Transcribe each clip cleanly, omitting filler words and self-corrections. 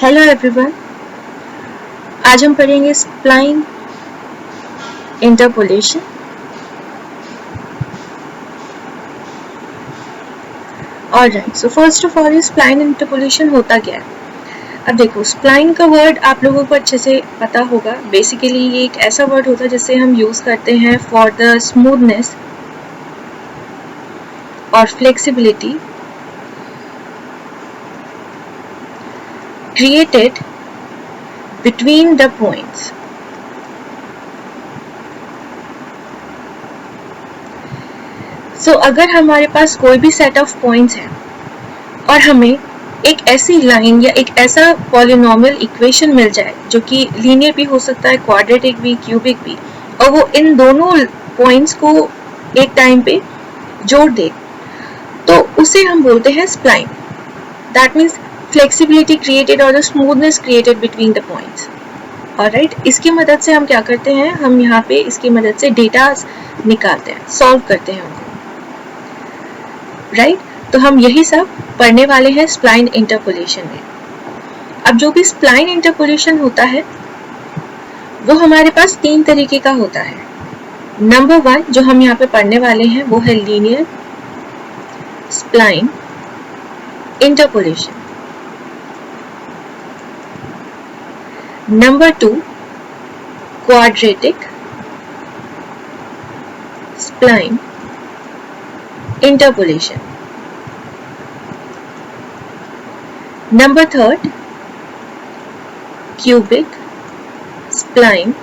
Hello everyone, आज हम पढ़ेंगे spline interpolation. Alright, so first of all spline interpolation होता क्या है? अब देखो, स्प्लाइन का वर्ड आप लोगों को अच्छे से पता होगा। बेसिकली ये एक ऐसा वर्ड होता है जिसे हम यूज करते हैं फॉर द स्मूथनेस और flexibility created between the points. अगर हमारे पास कोई भी सेट ऑफ पॉइंट्स है और हमें एक ऐसी लाइन या एक ऐसा पॉलिनोमियल इक्वेशन मिल जाए जो कि लीनियर भी हो सकता है, क्वाड्रेटिक भी, क्यूबिक भी, और वो इन दोनों पॉइंट्स को एक टाइम पे जोड़ दे, तो उसे हम बोलते हैं spline. That means flexibility created or the smoothness created between the points. Alright, इसकी मदद से हम क्या करते हैं, हम यहाँ पे इसकी मदद से डेटा निकालते हैं, सॉल्व करते हैं उनको। राइट, तो हम यही सब पढ़ने वाले हैं स्प्लाइन इंटरपोलेशन में। अब जो भी स्प्लाइन इंटरपोलेशन होता है वो हमारे पास तीन तरीके का होता है। नंबर वन जो हम यहाँ पे पढ़ने वाले हैं वो है linear spline interpolation. Number 2, quadratic spline interpolation. Number 3, cubic spline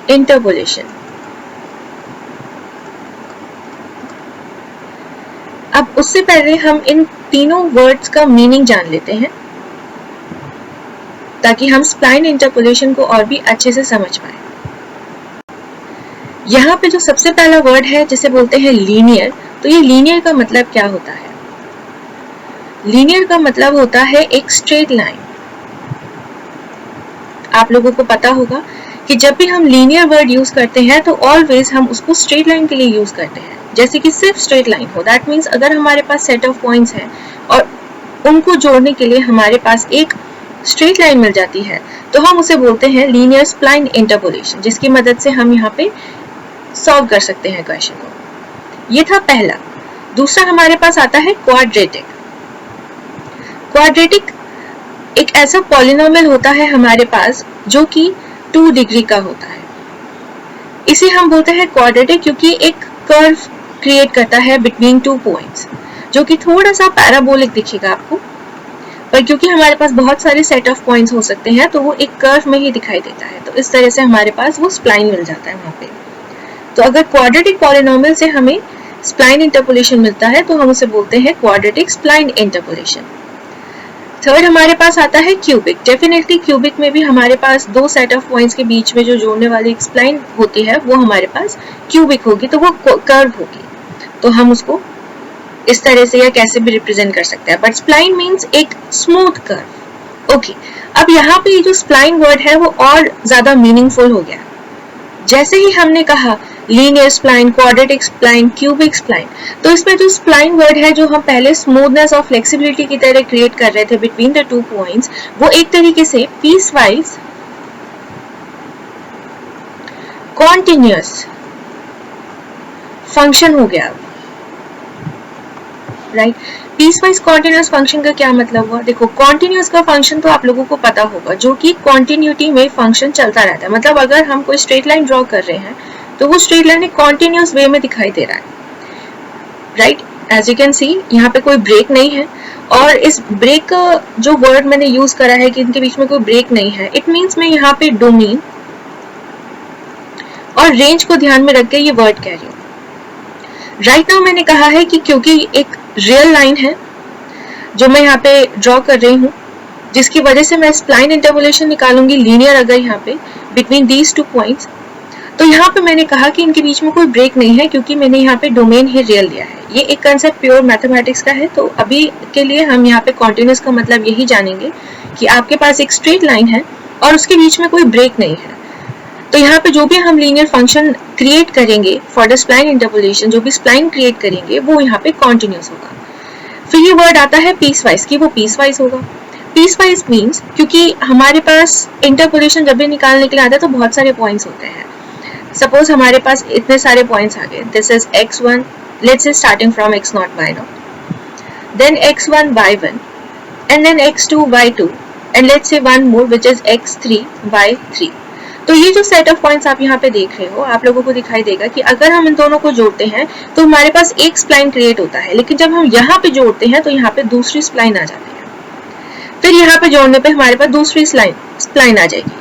interpolation. अब उससे पहले हम इन तीनों वर्ड्स का मीनिंग जान लेते हैं ताकि हम स्प्लाइन इंटरपोलेशन को और भी अच्छे से समझ पाए। यहाँ पे जो सबसे पहला वर्ड है जिसे बोलते हैं लीनियर, तो ये लीनियर का मतलब क्या होता है? लीनियर का मतलब होता है एक स्ट्रेट लाइन। आप लोगों को पता होगा कि जब भी हम लीनियर वर्ड यूज करते हैं तो ऑलवेज हम उसको स्ट्रेट लाइन के लिए यूज करते हैं, जैसे कि सिर्फ स्ट्रेट लाइन हो। दैट मीन्स अगर हमारे पास सेट ऑफ पॉइंट्स हैं और उनको जोड़ने के लिए हमारे पास एक स्ट्रेट लाइन मिल जाती है तो हम उसे बोलते हैं लीनियर स्प्लाइन इंटरपोलेशन, जिसकी मदद से हम यहाँ पे सॉल्व कर सकते हैं क्वेश्चन को। ये था पहला। दूसरा हमारे पास आता है क्वाड्रेटिक। क्वाड्रेटिक एक ऐसा पॉलिनोमियल होता है हमारे पास जो कि 2 डिग्री का होता है। इसे हम बोलते हैं क्वाड्रेटिक क्योंकि एक कर्व क्रिएट करता है बिटवीन 2 पॉइंट्स, जो कि थोड़ा सा पैराबोलिक दिखेगा आपको, पर क्योंकि हमारे पास बहुत सारे सेट ऑफ पॉइंट्स हो सकते हैं तो वो एक कर्व में ही दिखाई देता है, तो इस तरह से हमारे पास वो स्प्लाइन मिल जाता है वहां पे। तो अगर क्वाड्रेटिक पॉलिनोमियल से हमें स्प्लाइन इंटरपोलेशन मिलता है तो हम उसे बोलते हैं क्वाड्रेटिक स्प्लाइन इंटरपोलेशन। थर्ड हमारे पास आता है क्यूबिक। डेफिनेटली क्यूबिक में भी हमारे पास 2 सेट ऑफ पॉइंट्स के बीच में जो जोड़ने वाली एक स्प्लाइन होती है वो हमारे पास क्यूबिक होगी, तो वो कर्व होगी, तो हम उसको इस तरह से या कैसे भी रिप्रेजेंट कर सकते हैं। बट स्प्लाइन मींस एक स्मूथ कर्व। ओके, अब यहाँ पे ये जो स्प्लाइन वर्ड है वो और ज्यादा मीनिंगफुल हो गया। जैसे ही हमने कहा linear spline, quadratic spline, cubic spline, तो इसमें जो स्प्लाइन वर्ड है जो हम पहले स्मूथनेस और फ्लेक्सिबिलिटी की तरह क्रिएट कर रहे थे बिटवीन द 2 पॉइंट्स, वो एक तरीके से पीस वाइज कॉन्टिन्यूअस फंक्शन हो गया। Right, piecewise continuous function का क्या मतलब हुआ? देखो, कॉन्टिन्यूअस का फंक्शन तो आप लोगों को पता होगा, जो कि कॉन्टिन्यूटी में फंक्शन चलता रहता है। मतलब अगर हम कोई स्ट्रेट लाइन ड्रॉ कर रहे हैं तो वो स्ट्रेट लाइन एक कॉन्टिन्यूअस वे में दिखाई दे रहा है। Right, as you can see यहाँ पे कोई ब्रेक नहीं है, और इस ब्रेक का जो वर्ड मैंने यूज करा है कि इनके बीच में कोई ब्रेक नहीं है, इट मीन्स मैं यहाँ पे डोमेन और रेंज को ध्यान में रख के ये वर्ड कह रही हूँ। राइट नाउ मैंने कहा है कि क्योंकि एक रियल लाइन है जो मैं यहाँ पे ड्रॉ कर रही हूँ, जिसकी वजह से मैं स्प्लाइन इंटरपोलेशन निकालूंगी लीनियर अगर यहाँ पे बिटवीन दीज 2 पॉइंट्स, तो यहाँ पे मैंने कहा कि इनके बीच में कोई ब्रेक नहीं है क्योंकि मैंने यहाँ पे डोमेन ही रियल लिया है। ये एक कंसेप्ट प्योर मैथमेटिक्स का है, तो अभी के लिए हम यहाँ पे कॉन्टिन्यूअस का मतलब यही जानेंगे कि आपके पास एक स्ट्रेट लाइन है और उसके बीच में कोई ब्रेक नहीं है। तो यहाँ पे जो भी हम लीनियर फंक्शन क्रिएट करेंगे फॉर द स्प्लाइन इंटरपोलेशन, जो भी स्प्लाइन क्रिएट करेंगे वो यहाँ पे कॉन्टिन्यूअस होगा। फिर ये वर्ड आता है पीस वाइज, कि वो पीस वाइज होगा। पीस वाइज मीन्स क्योंकि हमारे पास इंटरपोलेशन जब भी निकालने के लिए आता है तो बहुत सारे पॉइंट्स होते हैं. सपोज हमारे पास इतने सारे पॉइंट्स आ गए. This is x1, let's say starting from x0 y0, then x1 y1 and then x2 y2 and let's say one more which is x3 y3. तो ये जो सेट ऑफ पॉइंट्स आप यहाँ पे देख रहे हो, आप लोगों को दिखाई देगा कि अगर हम इन दोनों को जोड़ते हैं तो हमारे पास एक स्प्लाइन क्रिएट होता है, लेकिन जब हम यहाँ पे जोड़ते हैं तो यहाँ पे दूसरी स्प्लाइन आ जाती है. फिर यहाँ पे जोड़ने पे हमारे पास दूसरी स्प्लाइन आ जाएगी.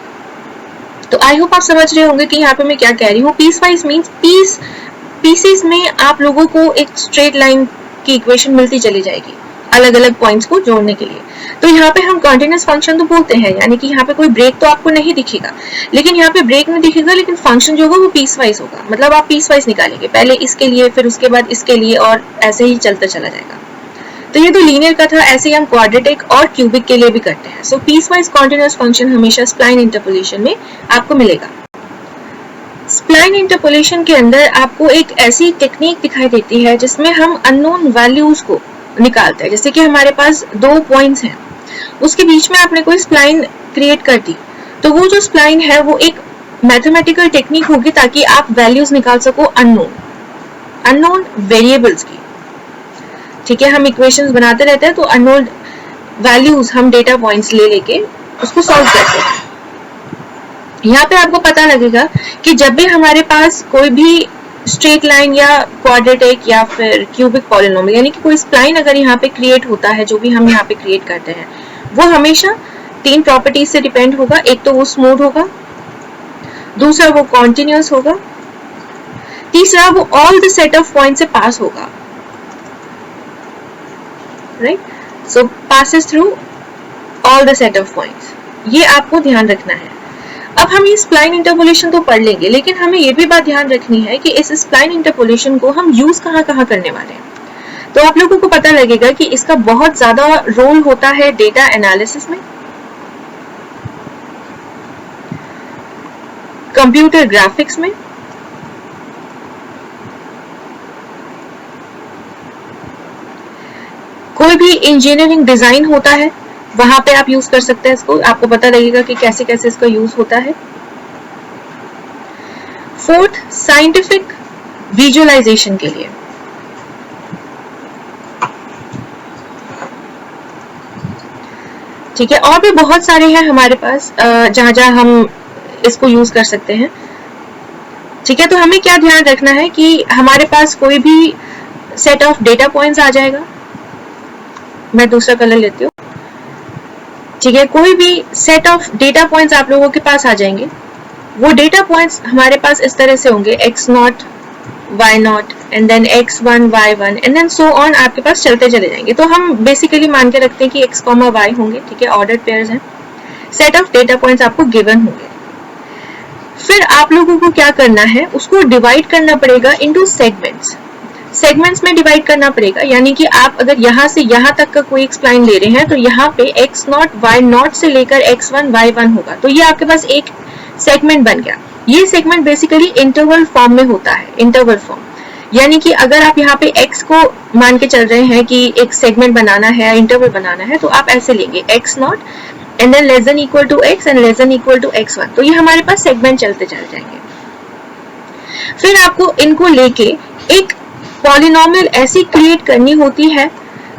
तो आई होप आप समझ रहे होंगे कि यहाँ पे मैं क्या कह रही हूँ. पीस वाइज मीन्स पीसेस में आप लोगों को एक स्ट्रेट लाइन की इक्वेशन मिलती चली जाएगी अलग अलग पॉइंट्स को जोड़ने के लिए. तो यहाँ पे हम कंटीन्यूअस फंक्शन तो बोलते हैं, यानी कि यहाँ पे कोई ब्रेक तो आपको नहीं दिखेगा, लेकिन यहाँ पे ब्रेक नहीं दिखेगा, लेकिन फंक्शन जो होगा वो पीस वाइज होगा. मतलब आप पीस वाइज निकालेंगे, पहले इसके लिए फिर उसके बाद इसके लिए और ऐसे ही चलता चला जाएगा. तो ये तो लीनियर का था, ऐसे ही हम क्वाड्रेटिक और क्यूबिक के लिए भी करते हैं. सो पीस वाइज कंटीन्यूअस फंक्शन हमेशा स्प्लाइन इंटरपोलेशन में आपको मिलेगा. स्प्लाइन इंटरपोलेशन के अंदर आपको एक ऐसी टेक्निक दिखाई देती है जिसमें हम अननोन वैल्यूज को निकालते हैं. जैसे कि हमारे पास दो पॉइंट्स हैं, उसके बीच में आपने कोई स्प्लाइन क्रिएट कर दी, तो वो जो स्प्लाइन है वो एक मैथमेटिकल टेक्निक होगी ताकि आप वैल्यूज निकाल सको अननोन वेरिएबल्स की. ठीक है, हम इक्वेशंस बनाते रहते हैं तो अननोन वैल्यूज हम डेटा पॉइंट्स ले लेके उसको सॉल्व करते हैं. यहाँ पे आपको पता लगेगा कि जब भी हमारे पास कोई भी स्ट्रेट लाइन या क्वाड्रेटिक या फिर क्यूबिक पॉलिनोमियल यानी कि कोई स्प्लाइन अगर यहाँ पे क्रिएट होता है, जो भी हम यहाँ पे क्रिएट करते हैं, वो हमेशा तीन प्रॉपर्टीज से डिपेंड होगा. एक तो वो स्मूथ होगा, दूसरा वो कॉन्टिन्यूअस होगा, तीसरा वो all the set of point से पास होगा. Right, so passes through all the set of points. ये आपको ध्यान रखना है. अब हम ये स्प्लाइन इंटरपोलेशन तो पढ़ लेंगे, लेकिन हमें ये भी बात ध्यान रखनी है कि इस स्प्लाइन इंटरपोलेशन को हम यूज कहाँ करने वाले हैं. तो आप लोगों को पता लगेगा कि इसका बहुत ज्यादा रोल होता है डेटा एनालिसिस में, कंप्यूटर ग्राफिक्स में, कोई भी इंजीनियरिंग डिजाइन होता है वहां पे आप यूज कर सकते हैं इसको. आपको पता लगेगा कि कैसे कैसे इसका यूज होता है. फोर्थ, साइंटिफिक विजुअलाइजेशन के लिए. ठीक है, और भी बहुत सारे हैं हमारे पास जहां जहां हम इसको यूज कर सकते हैं. ठीक है, तो हमें क्या ध्यान रखना है कि हमारे पास कोई भी सेट ऑफ डेटा पॉइंट्स आ जाएगा. मैं दूसरा कलर लेती हूँ. ठीक है, कोई भी सेट ऑफ डेटा पॉइंट्स आप लोगों के पास आ जाएंगे. वो डेटा पॉइंट्स हमारे पास इस तरह से होंगे, x0 y0 and then x1 y1 and then so on आपके पास चलते चले जाएंगे. तो हम बेसिकली मान के रखते हैं कि x, y होंगे. ठीक है, ऑर्डर्ड पेयर्स हैं. सेट ऑफ डेटा पॉइंट्स आपको गिवन होंगे. फिर आप लोगों को क्या करना है, उसको डिवाइड करना पड़ेगा इनटू सेगमेंट्स में डिवाइड करना पड़ेगा. यानी कि आप अगर यहाँ से यहाँ तक का कोई एक स्प्लाइन ले रहे हैं तो यहाँ पे x0 y0 से लेकर x1 y1 होगा. तो ये आपके पास एक सेगमेंट बन गया. ये सेगमेंट बेसिकली इंटरवल फॉर्म में होता है. इंटरवल फॉर्म यानी कि अगर आप यहाँ पे x को मान के चल रहे हैं कि एक सेगमेंट बनाना है, इंटरवल बनाना है, तो आप ऐसे लेंगे x0 and then less than equal to x and less than equal to x1. तो ये हमारे पास सेगमेंट चलते चल जाएंगे. फिर आपको इनको लेके एक पॉलिनोमियल ऐसी क्रिएट करनी होती है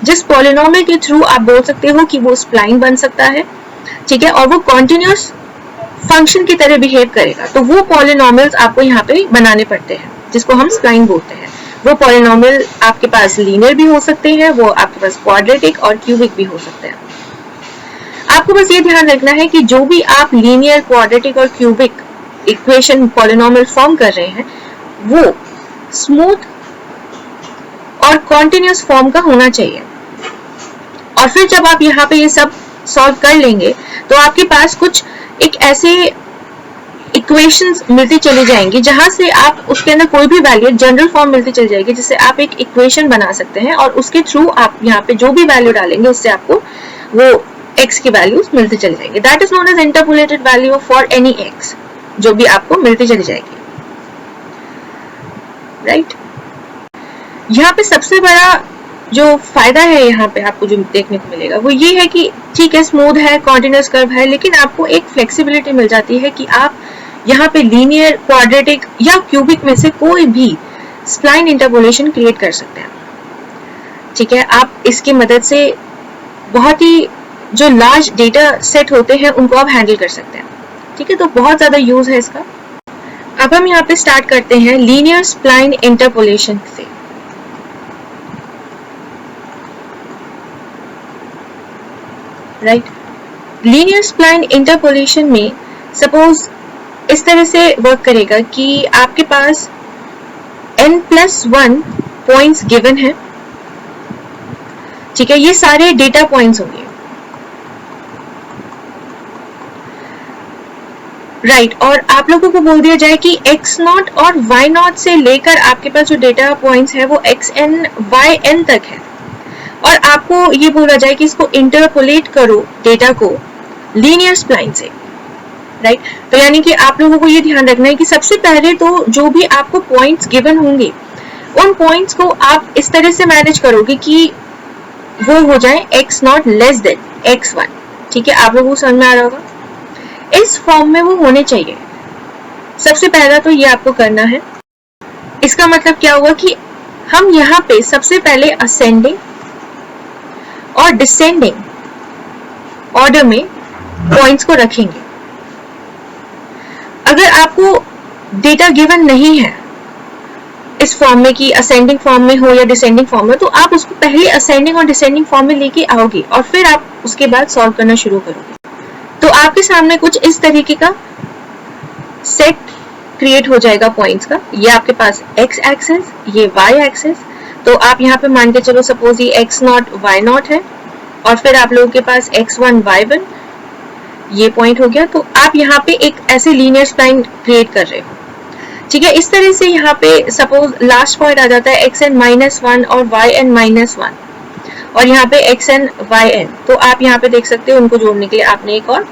जिस पॉलिनोमियल के थ्रू आप बोल सकते हो कि वो स्प्लाइन बन सकता है. ठीक है, और वो कॉन्टिन्यूअस फंक्शन की तरह बिहेव करेगा. तो वो पॉलिनोमियल्स आपको यहाँ पे बनाने पड़ते हैं जिसको हम स्प्लाइन बोलते हैं. वो पॉलिनोमियल आपके पास लीनियर भी हो सकते हैं, वो आपके पास क्वाड्रेटिक और क्यूबिक भी हो सकते हैं. आपको बस ये ध्यान रखना है कि जो भी आप लीनियर, क्वाड्रेटिक और क्यूबिक इक्वेशन पॉलिनोमियल फॉर्म कर रहे हैं वो स्मूथ और कॉन्टिन्यूअस फॉर्म का होना चाहिए. और फिर जब आप यहाँ पे ये सब सॉल्व कर लेंगे तो आपके पास कुछ एक ऐसे इक्वेशंस मिलती चली जाएंगी जहां से आप उसके अंदर कोई भी वैल्यू जनरल फॉर्म मिलती चली जाएगी, जिससे आप एक इक्वेशन बना सकते हैं और उसके थ्रू आप यहाँ पे जो भी वैल्यू डालेंगे उससे आपको वो x की वैल्यूज मिलती चली जाएंगी. That is known as interpolated value for any x, जो भी आपको मिलती चली जाएगी. राइट, यहाँ पे सबसे बड़ा जो फायदा है यहाँ पे आपको जो देखने को मिलेगा वो ये है कि ठीक है, स्मूथ है, कॉन्टिन्यूस कर्व है, लेकिन आपको एक फ्लेक्सिबिलिटी मिल जाती है कि आप यहाँ पे लीनियर, क्वाड्रेटिक या क्यूबिक में से कोई भी स्प्लाइन इंटरपोलेशन क्रिएट कर सकते हैं। ठीक है, आप इसकी मदद से बहुत ही जो लार्ज डेटा सेट होते हैं उनको आप हैंडल कर सकते हैं। ठीक है, तो बहुत ज्यादा यूज है इसका। अब हम यहाँ पे स्टार्ट करते हैं लीनियर स्प्लाइन इंटरपोलेशन से। राइट, लीनियर स्प्लाइन इंटरपोलेशन में सपोज इस तरह से वर्क करेगा कि आपके पास n+1 पॉइंट्स गिवन है। ठीक है, ये सारे डेटा पॉइंट्स होंगे। राइट, और आप लोगों को बोल दिया जाए कि x0 और y0 से लेकर आपके पास जो डेटा पॉइंट्स है वो xn yn तक है, और आपको ये बोला जाए कि इसको इंटरपोलेट करो डेटा को लीनियर स्प्लाइन से। राइट, तो यानी कि आप लोगों को ये ध्यान रखना है कि सबसे पहले तो जो भी आपको पॉइंट्स गिवन होंगे उन पॉइंट्स को आप इस तरह से मैनेज करोगे कि वो हो जाए x0 लेस देन x1। ठीक है, आप लोगों को समझ में आ रहा होगा, इस फॉर्म में वो होने चाहिए। सबसे पहला तो ये आपको करना है। इसका मतलब क्या हुआ कि हम यहाँ पे सबसे पहले असेंडिंग और डिसेंडिंग ऑर्डर में पॉइंट्स को रखेंगे। अगर आपको डेटा गिवन नहीं है इस फॉर्म में कि असेंडिंग फॉर्म में हो या डिसेंडिंग फॉर्म में, तो आप उसको पहले असेंडिंग और डिसेंडिंग फॉर्म में लेके आओगे और फिर आप उसके बाद सॉल्व करना शुरू करोगे। तो आपके सामने कुछ इस तरीके का सेट क्रिएट हो जाएगा पॉइंट्स का। ये आपके पास x एक्सिस, ये y एक्सिस। तो आप यहाँ पे मान के चलो सपोज ये x0 y0 है, और फिर आप लोगों के पास x1 y1 ये पॉइंट हो गया। तो आप यहाँ पे एक ऐसे लीनियर स्प्लाइन क्रिएट कर रहे हो। ठीक है, इस तरह से यहाँ पे सपोज लास्ट पॉइंट आ जाता है xn-1 और yn-1, और यहाँ पे xn yn। तो आप यहाँ पे देख सकते हो उनको जोड़ने के लिए आपने एक और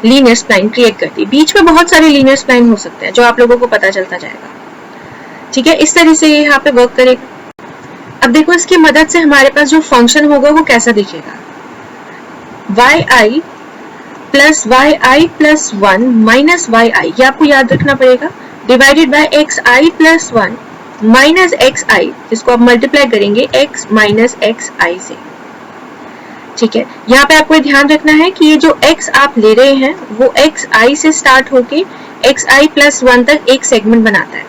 लीनियर स्प्लाइन क्रिएट कर दी। बीच में बहुत सारे लीनियर स्प्लाइन हो सकते हैं जो आप लोगों को पता चलता जाएगा। ठीक है, इस तरह से ये यहाँ पे वर्क करेगा। अब देखो इसकी मदद से हमारे पास जो फंक्शन होगा वो कैसा दिखेगा, yi plus yi plus 1 minus yi, ये आपको याद रखना पड़ेगा, divided by xi plus 1 minus xi, जिसको आप मल्टीप्लाई करेंगे x माइनस xi से। ठीक है, यहाँ पे आपको ध्यान रखना है कि ये जो x आप ले रहे हैं वो xi से स्टार्ट होके xi प्लस 1 तक एक सेगमेंट बनाता है।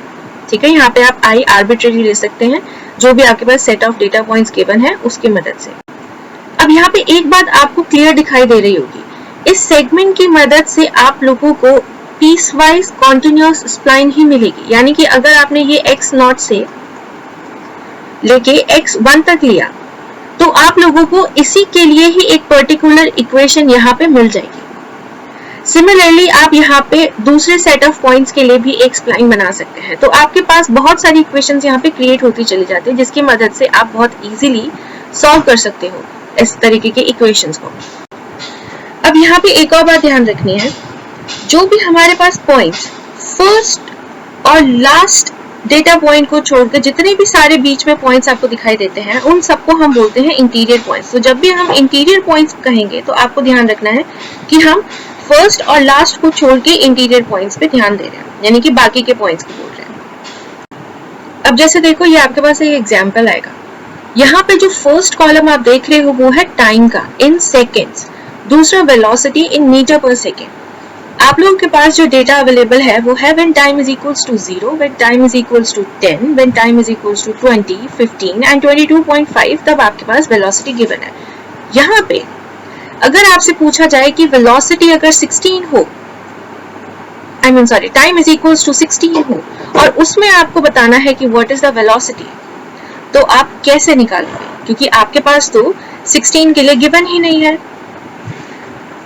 ठीक है, यहाँ पे आप i आर्बिट्रेरी ले सकते हैं, जो भी आपके पास set of data points given है उसकी मदद से। अब यहाँ पे एक बात आपको क्लियर दिखाई दे रही होगी, इस सेगमेंट की मदद से आप लोगों को पीस वाइज कॉन्टिन्यूअस स्प्लाइन ही मिलेगी। यानी कि अगर आपने ये x0 से लेके x1 तक लिया तो आप लोगों को इसी के लिए ही एक पर्टिकुलर इक्वेशन यहाँ पे मिल जाएगी। सिमिलरली आप यहाँ पे दूसरे सेट ऑफ पॉइंट्स के लिए भी एक स्प्लाइन बना सकते हैं। तो आपके पास बहुत सारी इक्वेशंस यहाँ पे क्रिएट होती चली जाती है, जिसकी मदद से आप बहुत इजीली सॉल्व कर सकते हो इस तरीके के इक्वेशंस को। अब यहाँ पे एक और बात ध्यान रखनी है, जो भी हमारे पास पॉइंट्स फर्स्ट और लास्ट डेटा पॉइंट को छोड़कर जितने भी सारे बीच में पॉइंट्स आपको दिखाई देते हैं उन सबको हम बोलते हैं इंटीरियर पॉइंट्स। तो जब भी हम इंटीरियर पॉइंट्स कहेंगे तो आपको ध्यान रखना है कि हम फर्स्ट और लास्ट को छोड़ के इंटीरियर पॉइंट्स पे ध्यान दे रहे हैं, यानी कि बाकी के पॉइंट्स को बोल रहे हैं। अब जैसे देखो ये आपके पास एक एग्जाम्पल आएगा, यहाँ पे जो फर्स्ट कॉलम आप देख रहे हो वो है टाइम का इन सेकेंड्स, दूसरा वेलोसिटी इन मीटर पर सेकेंड। आप लोगों के पास जो डेटा अवेलेबल है वो है when time is equals to 0, when time is equals to 10, when time is equals to 20, 15 and 22.5, तब आपके पास वेलोसिटी गिवन है। यहाँ पे अगर आपसे पूछा जाए कि वेलोसिटी अगर 16 हो, टाइम इज इक्वल्स टू 16 हो और उसमें आपको बताना है कि व्हाट इज द वेलोसिटी, तो आप कैसे निकालोगे, क्योंकि आपके पास तो 16 के लिए गिवन ही नहीं है,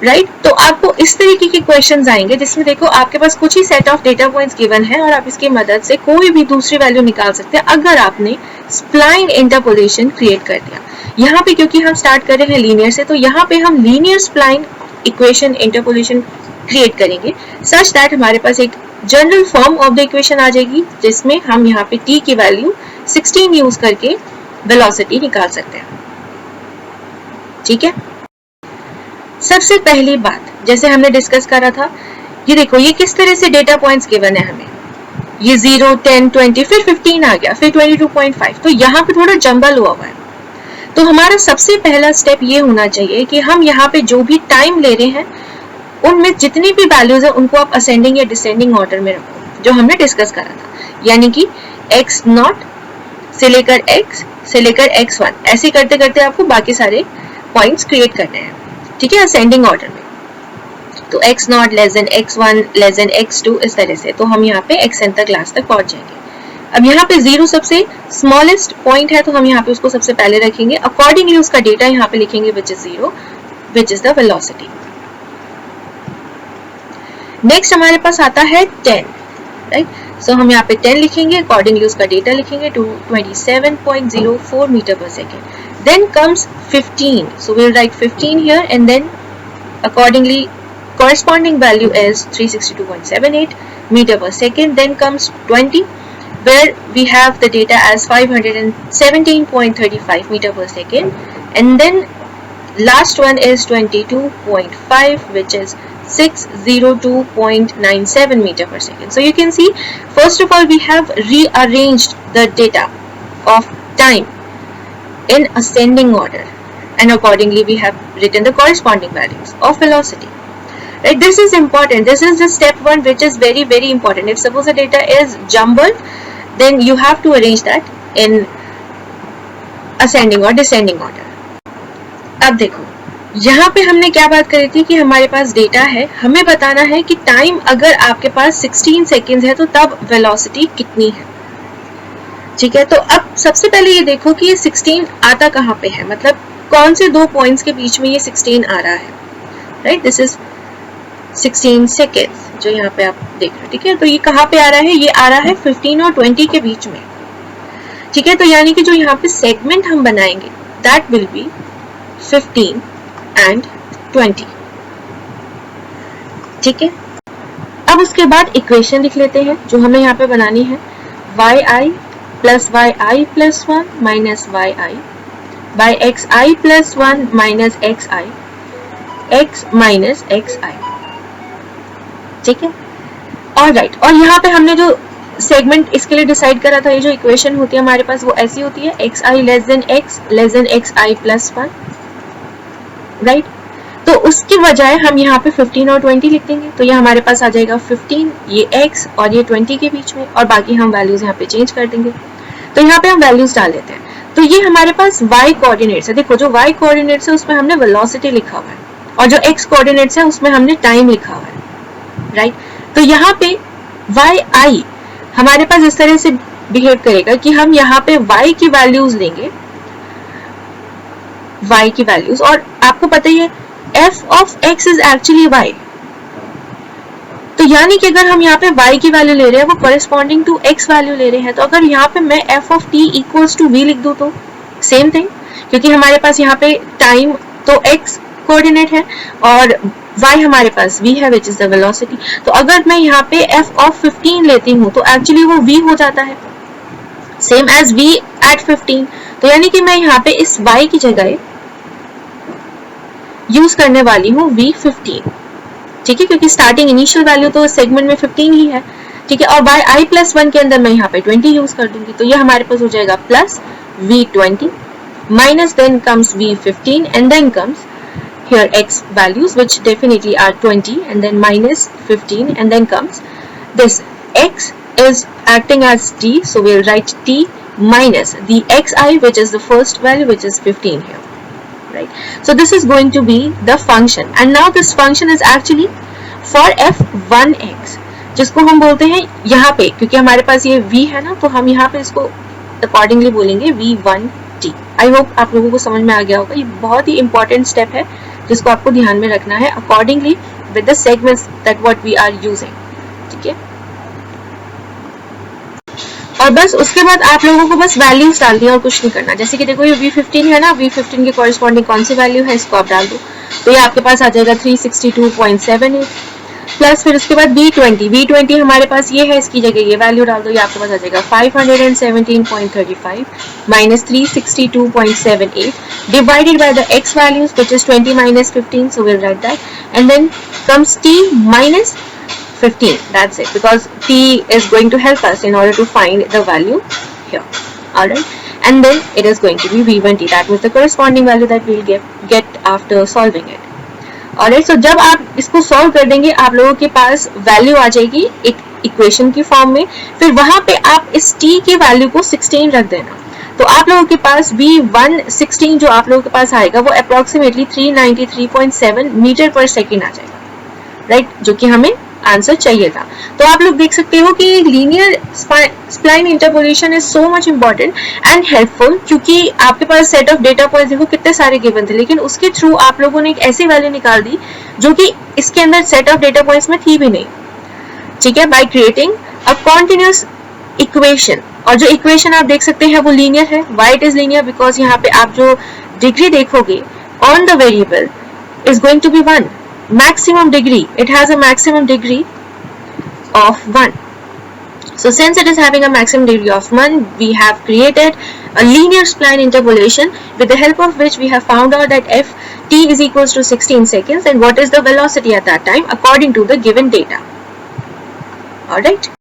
राइट? तो आपको इस तरीके के क्वेश्चंस आएंगे जिसमें देखो आपके पास कुछ ही set of data points given है और आप इसकी मदद से कोई भी दूसरी वैल्यू निकाल सकते हैं अगर आपने स्प्लाइन इंटरपोलेशन क्रिएट कर दिया। यहाँ पे क्योंकि हम स्टार्ट कर रहे हैं लीनियर से, तो यहाँ पे हम linear spline equation interpolation create करेंगे सच दैट हमारे पास एक general form of the equation आ जाएगी जिसमें हम यहाँ पे t की वैल्यू 16 यूज करके वेलोसिटी निकाल सकते हैं। ठीक है, सबसे पहली बात जैसे हमने डिस्कस करा था, ये देखो ये किस तरह से डेटा पॉइंट्स गिवन है हमें, ये 0, 10, 20, फिर 15 आ गया, फिर 22.5, तो यहाँ पे थोड़ा जंबल हुआ हुआ है। तो हमारा सबसे पहला स्टेप ये होना चाहिए कि हम यहाँ पे जो भी टाइम ले रहे हैं उनमें जितनी भी वैल्यूज है उनको आप असेंडिंग या डिसेंडिंग ऑर्डर में रखो, जो हमने डिस्कस करा था, यानी कि x0 से लेकर x से लेकर x1, ऐसे करते करते आपको बाकी सारे पॉइंट्स क्रिएट करने हैं। ठीक है, असेंडिंग ऑर्डर में। तो x0 less than x1 less than x2, इस तरह से तो हम यहाँ पे xn तक लास्ट तक पहुंच जाएंगे। अब यहाँ पे 0 सबसे स्मॉलेस्ट पॉइंट है, तो हम यहाँ पे उसको सबसे पहले रखेंगे, अकॉर्डिंगली उसका डेटा यहाँ पे लिखेंगे which is 0, which is the velocity. Next हमारे पास आता है 10, राइट, सो हम यहाँ पे 10 लिखेंगे, अकॉर्डिंगली उसका डेटा लिखेंगे 27.04 मीटर पर second. Then comes 15, so we will write 15 here and then accordingly corresponding value is 362.78 meter per second. Then comes 20, where we have the data as 517.35 meter per second, and then last one is 22.5, which is 602.97 meter per second. So you can see, first of all we have rearranged the data of time in ascending order, and accordingly we have written the corresponding values of velocity. Right, this is important. This is the step 1, which is very very important. If suppose the data is jumbled, then you have to arrange that in ascending or descending order. अब देखो यहाँ पे हमने क्या बात करी थी कि हमारे पास डेटा है, हमें बताना है कि टाइम अगर आपके पास 16 सेकेंड्स है तो तब वेलोसिटी कितनी है। ठीक है, तो अब सबसे पहले ये देखो कि ये 16 आता कहाँ पे है, मतलब कौन से दो पॉइंट्स के बीच में ये 16 आ रहा है। राइट, दिस इज 16 सेकेंड्स जो यहाँ पे आप देख रहे हो। ठीक है, तो ये कहाँ पे आ रहा है, ये आ रहा है 15 और 20 के बीच में। ठीक है, तो यानी कि जो यहाँ पे सेगमेंट हम बनाएंगे दैट विल बी 15 एंड 20। ठीक है, अब उसके बाद इक्वेशन लिख लेते हैं जो हमें यहाँ पे बनानी है, yi plus yi plus 1 minus yi by xi plus 1 minus xi x minus xi। ठीक है, ऑलराइट, और यहाँ पे हमने जो सेगमेंट इसके लिए डिसाइड करा था, ये जो इक्वेशन होती है हमारे पास वो ऐसी होती है, xi less than xi plus 1, right. तो उसकी बजाय हम यहाँ पे 15 और 20 लिख देंगे, तो ये हमारे पास आ जाएगा 15, ये x और ये 20 के बीच में, और बाकी हम वैल्यूज यहाँ पे चेंज कर देंगे। तो यहाँ पे हम वैल्यूज डाल देते हैं, तो ये हमारे पास y कोऑर्डिनेट्स है। देखो जो y कोऑर्डिनेट्स है उसमें हमने वेलोसिटी लिखा हुआ है, और जो x कोऑर्डिनेट्स है उसमें हमने टाइम लिखा हुआ है, राइट। तो यहाँ पे yi हमारे पास इस तरह से बिहेव करेगा कि हम यहाँ पे y की वैल्यूज लेंगे, y की वैल्यूज, और आपको पता ही है f of x is actually y, तो यानी कि अगर हम यहाँ पे y की वैल्यू ले रहे हैं वो कॉरेस्पॉन्डिंग टू x वैल्यू ले रहे हैं, तो अगर यहाँ पे मैं f of t equals to v लिख दूं तो सेम थिंग, क्योंकि हमारे पास यहाँ पे टाइम तो x कोऑर्डिनेट है और y हमारे पास v है विच इज द वेलोसिटी। तो अगर मैं यहाँ पे f of 15 लेती हूँ तो एक्चुअली वो v हो जाता है, सेम एज v एट 15। तो यानी कि मैं यहाँ पे इस y की जगह यूज करने वाली हूँ v15। ठीक है, क्योंकि स्टार्टिंग इनिशियल वैल्यू तो सेगमेंट में 15 ही है। ठीक है, और बाय i प्लस 1 के अंदर मैं यहाँ पे 20 यूज कर दूंगी, तो ये हमारे पास हो जाएगा plus v20 minus then comes v15 and then comes here x values which definitely are 20 and then minus 15 and then comes this x is acting as t, so we'll write t minus the xi which is the first value which is 15 here, right? So this is going to be the function, and now this function is actually for f1x जिसको हम बोलते हैं यहाँ पे, क्योंकि हमारे पास ये v है ना, तो हम यहाँ पे इसको अकॉर्डिंगली बोलेंगे v1t। आई होप आप लोगों को समझ में आ गया होगा, ये बहुत ही इंपॉर्टेंट स्टेप है जिसको आपको ध्यान में रखना है accordingly with the segments that what we are using. ठीक है, और बस उसके बाद आप लोगों को बस वैल्यूज डाल दिया और कुछ नहीं करना। जैसे कि देखो ये v15 है ना, v15 के कॉरेस्पॉन्डिंग कौन सी वैल्यू है इसको आप डाल दो, तो ये आपके पास आ जाएगा 362.78। प्लस फिर उसके बाद V20 हमारे पास ये है, इसकी जगह ये वैल्यू डाल दो, ये आपके पास आ जाएगा 517.35 minus 362.78 divided by the x values which is 20 minus 15, so we'll write that, and then comes t minus 15. That's it, because t is going to help us in order to find the value here. Alright, and then it is going to be V1t, that was the corresponding value that we'll get after solving it. Alright, so जब आप इसको solve कर देंगे आप लोगों के पास value आ जाएगी एक इक्वेशन की फॉर्म में, फिर वहां पे आप इस t की वैल्यू को 16 रख देना, तो आप लोगों के पास V116 जो आप लोगों के पास आएगा वो अप्रोक्सीमेटली 393.7 मीटर पर सेकेंड आ जाएगा, राइट, जो कि हमें आंसर चाहिए था। तो आप लोग देख सकते हो कि linear spline interpolation is so much important and helpful, क्योंकि आपके पास सेट ऑफ डेटा पॉइंट्स देखो कितने सारे गिवन थे, लेकिन उसके थ्रू आप लोगों ने एक ऐसी वैल्यू निकाल दी जो कि इसके अंदर सेट ऑफ डेटा पॉइंट्स में थी भी नहीं, ठीक है, by creating a continuous equation. और जो इक्वेशन आप देख सकते हैं वो लीनियर है। Why it is linear? Because यहाँ पे आप जो डिग्री देखोगे on the variable is going to be 1, maximum degree, it has a maximum degree of 1. So since it is having a maximum degree of 1, we have created a linear spline interpolation with the help of which we have found out that if t is equals to 16 seconds, then what is the velocity at that time according to the given data. Alright.